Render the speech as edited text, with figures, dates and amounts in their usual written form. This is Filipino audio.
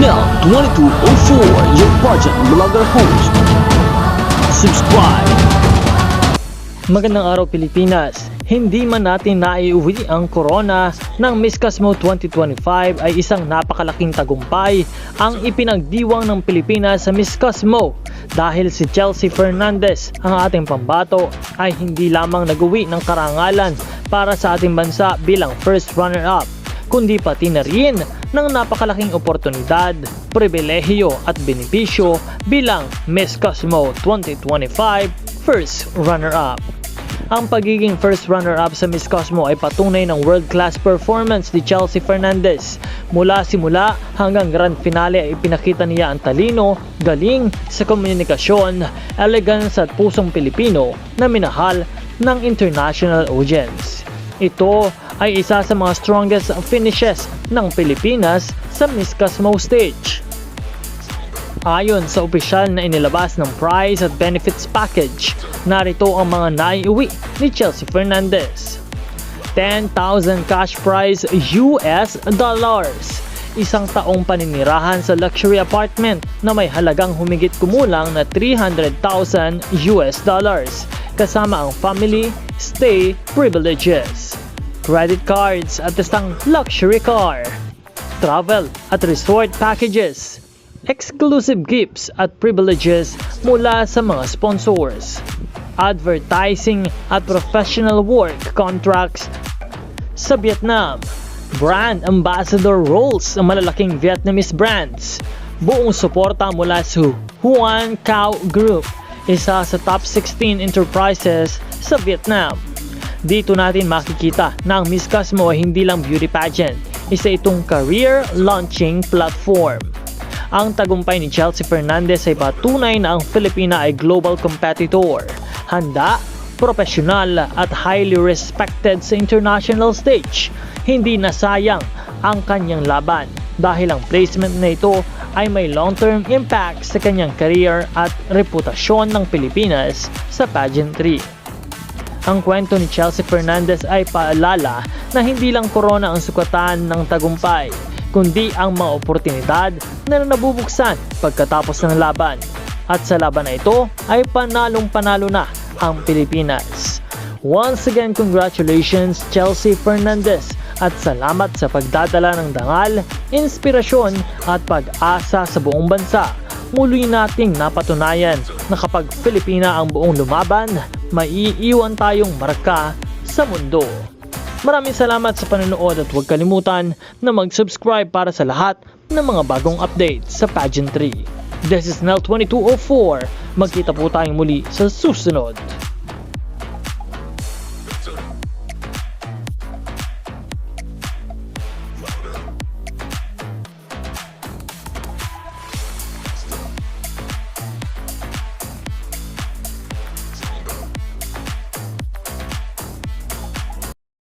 Nel 2204, your pageant vlogger host. Subscribe. Magandang araw Pilipinas! Hindi man natin naiuwi ang corona ng Miss Cosmo 2025 ay isang napakalaking tagumpay ang ipinagdiwang ng Pilipinas sa Miss Cosmo dahil si Chelsea Fernandez, ang ating pambato, ay hindi lamang nag-uwi ng karangalan para sa ating bansa bilang first runner-up, kundi pati na rin ng napakalaking oportunidad, pribilehiyo at benepisyo bilang Miss Cosmo 2025 first runner-up. Ang pagiging first runner-up sa Miss Cosmo ay patunay ng world-class performance ni Chelsea Fernandez. Mula simula hanggang grand finale ay ipinakita niya ang talino, galing sa komunikasyon, elegance at pusong Pilipino na minahal ng international audience. Ito ay isa sa mga strongest finishes ng Pilipinas sa Miss Cosmo stage. Ayon sa opisyal na inilabas ng prize at benefits package, narito ang mga naiuwi ni Chelsea Fernandez. 10,000 cash prize US dollars, isang taong paninirahan sa luxury apartment na may halagang humigit kumulang na 300,000 US dollars, kasama ang family stay privileges, credit cards at isang luxury car, travel at resort packages, exclusive gifts at privileges mula sa mga sponsors, advertising at professional work contracts sa Vietnam, brand ambassador roles sa malalaking Vietnamese brands, buong suporta mula sa Huan Cao Group, isa sa top 16 enterprises sa Vietnam. Dito natin makikita na ang Miss Cosmo ay hindi lang beauty pageant, isa itong career launching platform. Ang tagumpay ni Chelsea Fernandez ay patunay na ang Filipina ay global competitor, handa, profesional at highly respected sa international stage. Hindi nasayang ang kanyang laban dahil ang placement na ito ay may long-term impact sa kanyang career at reputasyon ng Pilipinas sa pageantry. Ang kwento ni Chelsea Fernandez ay paalala na hindi lang corona ang sukatan ng tagumpay, kundi ang mga oportunidad na nabubuksan pagkatapos ng laban. At sa laban na ito ay panalong-panalo na ang Pilipinas. Once again, congratulations Chelsea Fernandez at salamat sa pagdadala ng dangal, inspirasyon at pag-asa sa buong bansa. Muli nating napatunayan na kapag Pilipina ang buong lumaban, maiiwan tayong marka sa mundo. Maraming salamat sa panonood at huwag kalimutan na mag-subscribe para sa lahat ng mga bagong updates sa pageantry. This is Nel 2204. Magkita po tayong muli sa susunod.